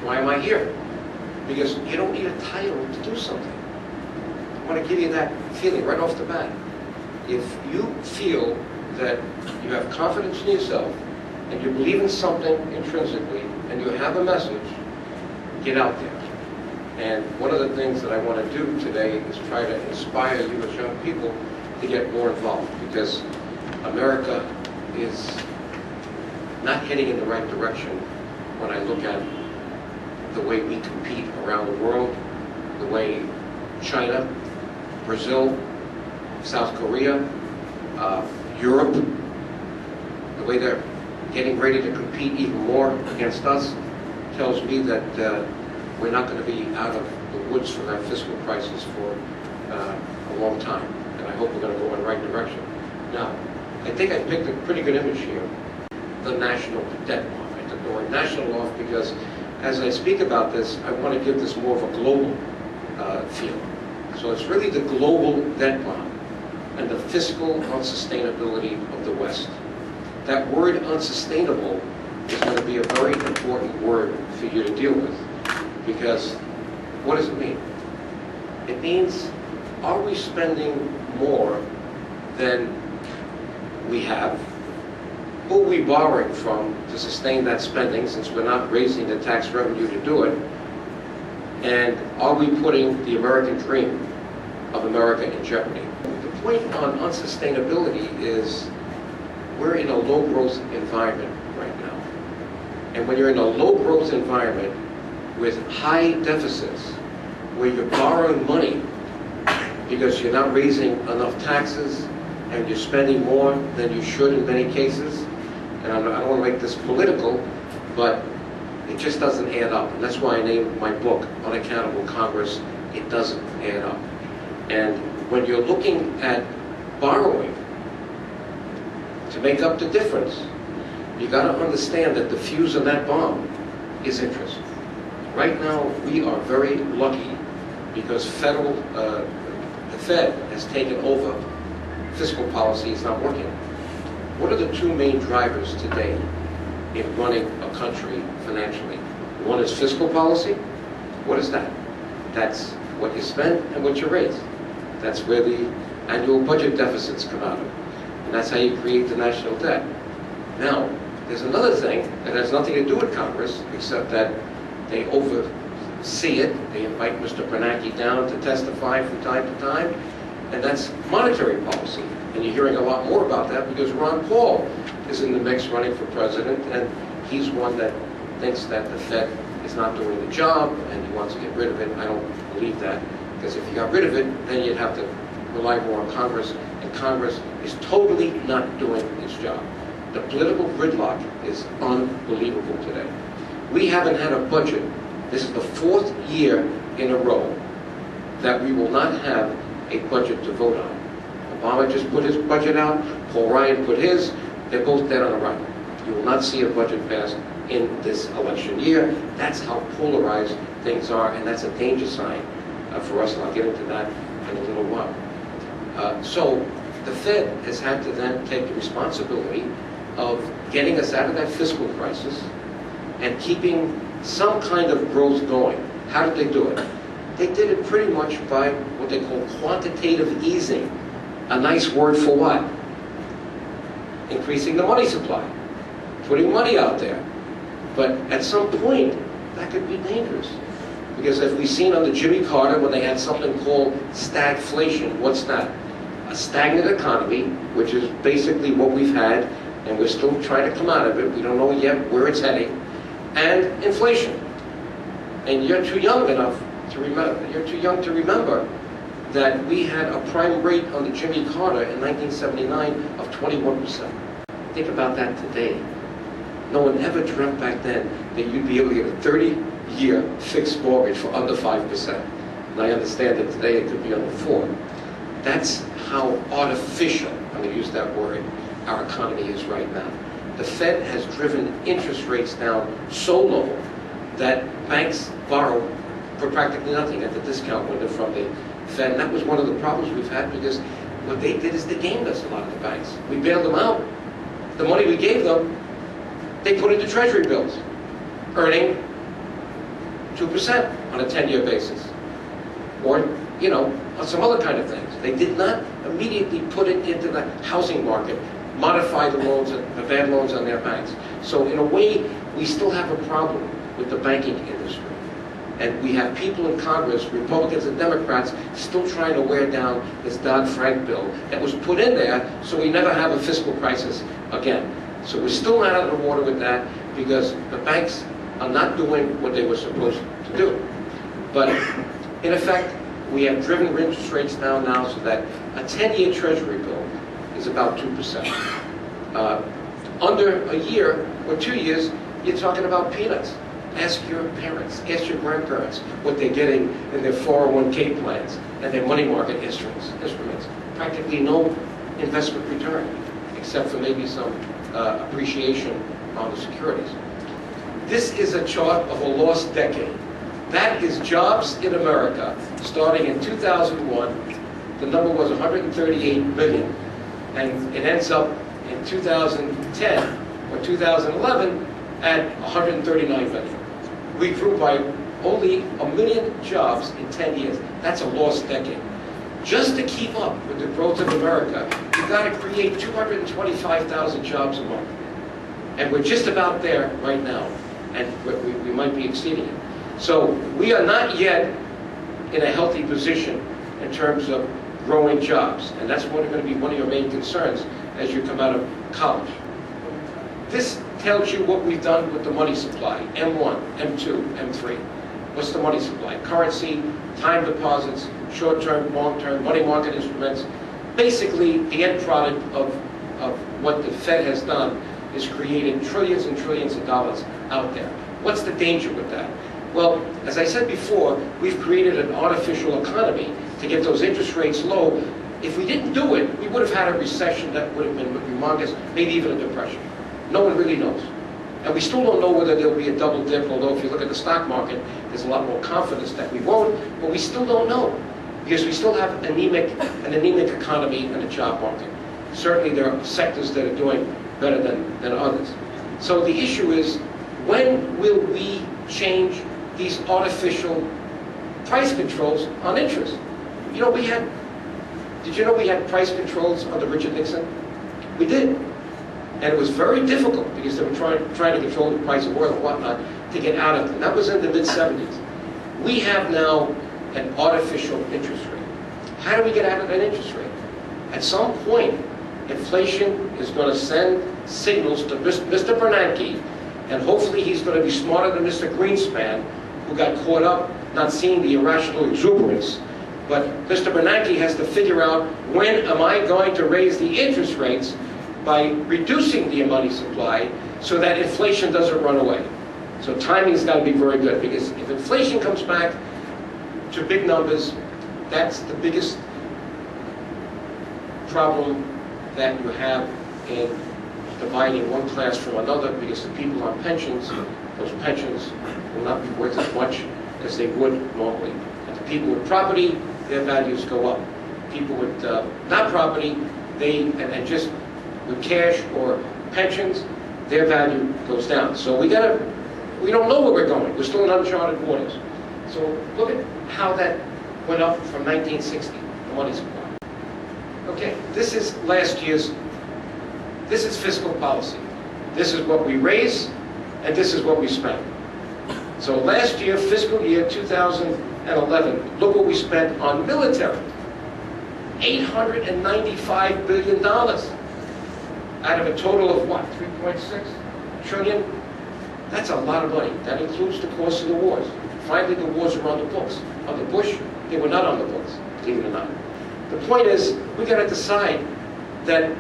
Why am I here? Because you don't need a title to do something. I want to give you that feeling right off the bat. If you feel that you have confidence in yourself and you believe in something intrinsically and you have a message, get out there. And one of the things that I want to do today is try to inspire you as young people to get more involved, because America is not heading in the right direction when I look at the way we compete around the world, the way China, Brazil, South Korea, Europe, the way they're getting ready to compete even more against us, tells me that we're not going to be out of the woods from that fiscal crisis for a long time. And I hope we're going to go in the right direction. Now, I think I picked a pretty good image here, the national debt law. I took the word national off because as I speak about this, I want to give this more of a global feel. So it's really the global debt bond and the fiscal unsustainability of the West. That word unsustainable is going to be a very important word for you to deal with, because what does it mean? It means, are we spending more than we have? Who are we borrowing from to sustain that spending, since we're not raising the tax revenue to do it? And are we putting the American dream of America in jeopardy? The point on unsustainability is we're in a low-growth environment right now. And when you're in a low-growth environment with high deficits, where you're borrowing money because you're not raising enough taxes and you're spending more than you should in many cases, and I don't want to make this political, but it just doesn't add up. And that's why I named my book, Unaccountable Congress. It doesn't add up. And when you're looking at borrowing to make up the difference, you got to understand that the fuse of that bomb is interest. Right now, we are very lucky because the Fed has taken over. Fiscal policy is not working. What are the two main drivers today in running a country financially? One is fiscal policy. What is that? That's what you spend and what you raise. That's where the annual budget deficits come out of. And that's how you create the national debt. Now, there's another thing that has nothing to do with Congress, except that they oversee it. They invite Mr. Bernanke down to testify from time to time, and that's monetary policy. And you're hearing a lot more about that because Ron Paul is in the mix running for president, and he's one that thinks that the Fed is not doing the job, and he wants to get rid of it. I don't believe that, because if you got rid of it, then you'd have to rely more on Congress, and Congress is totally not doing its job. The political gridlock is unbelievable today. We haven't had a budget. This is the 4th year in a row that we will not have a budget to vote on. Obama just put his budget out, Paul Ryan put his, they're both dead on arrival. You will not see a budget passed in this election year. That's how polarized things are, and that's a danger sign for us, and I'll get into that in a little while. So the Fed has had to then take the responsibility of getting us out of that fiscal crisis and keeping some kind of growth going. How did they do it? They did it pretty much by what they call quantitative easing. A nice word for what? Increasing the money supply, putting money out there. But at some point, that could be dangerous. Because as we've seen under Jimmy Carter, when they had something called stagflation, what's that? A stagnant economy, which is basically what we've had, and we're still trying to come out of it. We don't know yet where it's heading. And inflation. And you're too young enough to remember, that we had a prime rate under Jimmy Carter in 1979 of 21%. Think about that today. No one ever dreamt back then that you'd be able to get a 30-year fixed mortgage for under 5%. And I understand that today it could be under 4%. That's how artificial, I'm going to use that word, our economy is right now. The Fed has driven interest rates down so low that banks borrow for practically nothing at the discount window from the Fed. And that was one of the problems we've had, because what they did is they gamed us, a lot of the banks. We bailed them out. The money we gave them, they put into treasury bills, earning 2% on a 10-year basis. Or, you know, on some other kind of things. They did not immediately put it into the housing market, modify the loans, the bad loans on their banks. So in a way, we still have a problem with the banking industry. And we have people in Congress, Republicans and Democrats, still trying to wear down this Dodd-Frank bill that was put in there so we never have a fiscal crisis again. So we're still not out of the water with that because the banks are not doing what they were supposed to do. But in effect, we have driven interest rates down now so that a 10-year Treasury bill is about 2%. Under a year or 2 years, you're talking about peanuts. Ask your parents, ask your grandparents what they're getting in their 401k plans and their money market instruments. Practically no investment return, except for maybe some appreciation on the securities. This is a chart of a lost decade. That is jobs in America starting in 2001. The number was 138 million, and it ends up in 2010 or 2011 at 139 million. We grew by only 1 million jobs in 10 years. That's a lost decade. Just to keep up with the growth of America, you've got to create 225,000 jobs a month. And we're just about there right now, and we might be exceeding it. So we are not yet in a healthy position in terms of growing jobs, and that's going to be one of your main concerns as you come out of college. This tells you what we've done with the money supply, M1, M2, M3. What's the money supply? Currency, time deposits, short-term, long-term, money market instruments. Basically, the end product of what the Fed has done is created trillions and trillions of dollars out there. What's the danger with that? Well, as I said before, we've created an artificial economy to get those interest rates low. If we didn't do it, we would have had a recession that would have been humongous, maybe even a depression. No one really knows. And we still don't know whether there'll be a double dip, although if you look at the stock market, there's a lot more confidence that we won't, but we still don't know, because we still have an anemic economy and a job market. Certainly there are sectors that are doing better than others. So the issue is, when will we change these artificial price controls on interest? You know, did you know we had price controls under Richard Nixon? We did. And it was very difficult because they were trying to control the price of oil and whatnot to get out of it. And that was in the mid-70s. We have now an artificial interest rate. How do we get out of that interest rate? At some point, inflation is going to send signals to Mr. Bernanke, and hopefully he's going to be smarter than Mr. Greenspan, who got caught up not seeing the irrational exuberance. But Mr. Bernanke has to figure out, when am I going to raise the interest rates by reducing the money supply so that inflation doesn't run away. So timing's got to be very good, because if inflation comes back to big numbers, that's the biggest problem that you have in dividing one class from another, because the people on pensions, those pensions will not be worth as much as they would normally. And the people with property, their values go up. People with not property, and just with cash or pensions, their value goes down. So we don't know where we're going. We're still in uncharted waters. So look at how that went up from 1960, the money supply. Okay, this is fiscal policy. This is what we raise, and this is what we spend. So last year, fiscal year 2011, look what we spent on military. $895 billion. Out of a total of what, 3.6 trillion? That's a lot of money. That includes the cost of the wars. Finally, the wars are on the books. Under Bush, they were not on the books, believe it or not. The point is, we got to decide that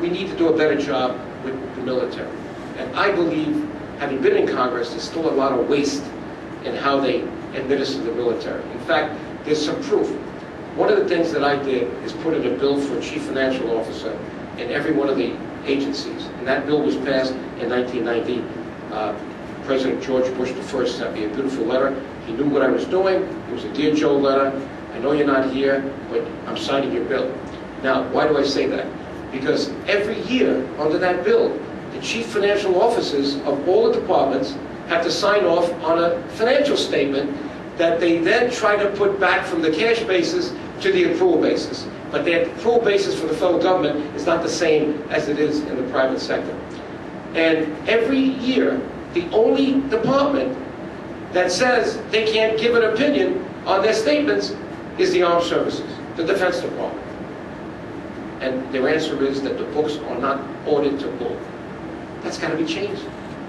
we need to do a better job with the military. And I believe, having been in Congress, there's still a lot of waste in how they administer the military. In fact, there's some proof. One of the things that I did is put in a bill for a chief financial officer in every one of the agencies. And that bill was passed in 1990. President George Bush I sent me a beautiful letter. He knew what I was doing. It was a Dear Joe letter. I know you're not here, but I'm signing your bill. Now, why do I say that? Because every year under that bill, the chief financial officers of all the departments have to sign off on a financial statement that they then try to put back from the cash basis to the accrual basis. But the accrual basis for the federal government is not the same as it is in the private sector. And every year, the only department that says they can't give an opinion on their statements is the Armed Services, the Defense Department. And their answer is that the books are not audited to law. That's got to be changed.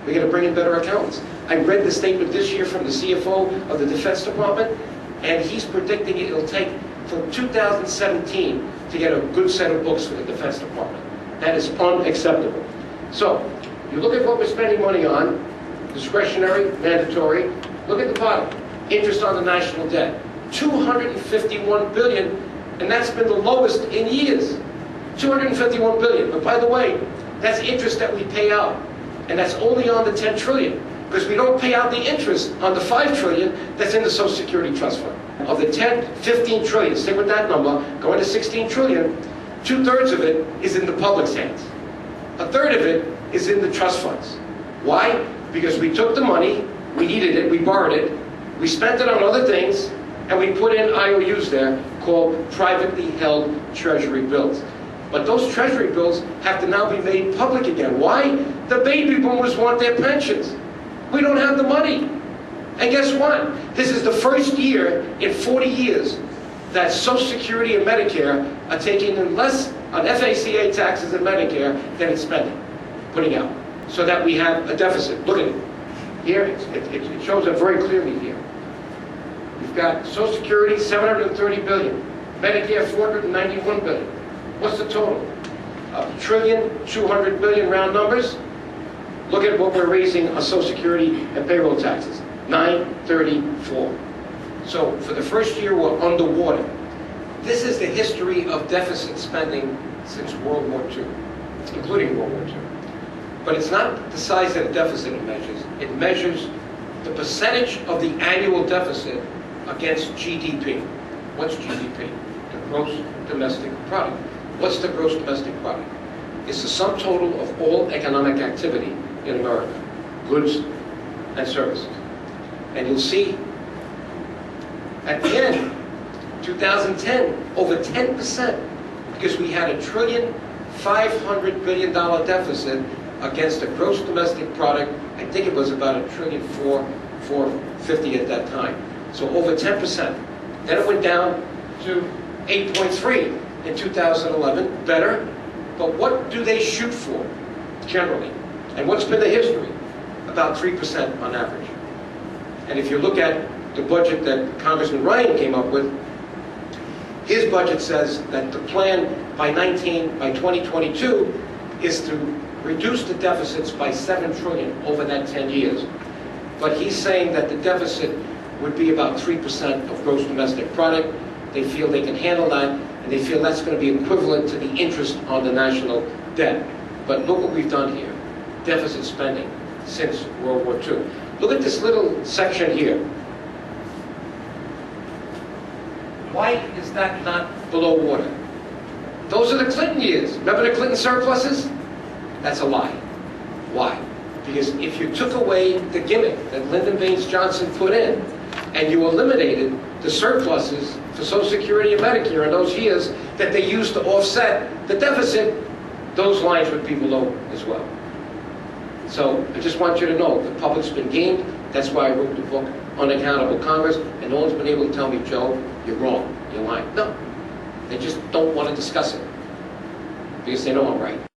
We're going to bring in better accountants. I read the statement this year from the CFO of the Defense Department, and he's predicting it'll take from 2017 to get a good set of books for the Defense Department. That is unacceptable. So, you look at what we're spending money on, discretionary, mandatory. Look at the bottom, interest on the national debt, $251 billion, and that's been the lowest in years. $251 billion. But by the way, that's interest that we pay out, and that's only on the $10 trillion, because we don't pay out the interest on the $5 trillion that's in the Social Security Trust Fund. Of the 10, 15 trillion, stick with that number, going to 16 trillion, 2/3 of it is in the public's hands. 1/3 of it is in the trust funds. Why? Because we took the money, we needed it, we borrowed it, we spent it on other things, and we put in IOUs there called privately held treasury bills. But those treasury bills have to now be made public again. Why? The baby boomers want their pensions. We don't have the money. And guess what? This is the first year in 40 years that Social Security and Medicare are taking in less on FACA taxes and Medicare than it's spending, putting out, so that we have a deficit. Look at it. Here, it shows it very clearly here. We've got Social Security, $730 billion. Medicare, $491 billion. What's the total? $1.2 trillion round numbers. Look at what we're raising on Social Security and payroll taxes. 934. So for the first year, we're underwater. This is the history of deficit spending since World War II, including World War II. But it's not the size of the deficit it measures. It measures the percentage of the annual deficit against GDP. What's GDP? The gross domestic product. What's the gross domestic product? It's the sum total of all economic activity in America, goods and services. And you'll see at the end, 2010, over 10%, because we had $1.5 trillion deficit against a gross domestic product. I think it was about $1.450 at that time. So over 10%. Then it went down to 8.3 in 2011, better. But what do they shoot for, generally? And what's been the history? About 3% on average. And if you look at the budget that Congressman Ryan came up with, his budget says that the plan by 2022 is to reduce the deficits by $7 trillion over that 10 years. But he's saying that the deficit would be about 3% of gross domestic product. They feel they can handle that, and they feel that's going to be equivalent to the interest on the national debt. But look what we've done here. Deficit spending since World War II. Look at this little section here. Why is that not below water? Those are the Clinton years. Remember the Clinton surpluses? That's a lie. Why? Because if you took away the gimmick that Lyndon Baines Johnson put in, and you eliminated the surpluses for Social Security and Medicare in those years that they used to offset the deficit, those lines would be below as well. So I just want you to know, the public's been gamed. That's why I wrote the book, Unaccountable Congress, and no one's been able to tell me, Joe, you're wrong, you're lying. No, they just don't want to discuss it, because they know I'm right.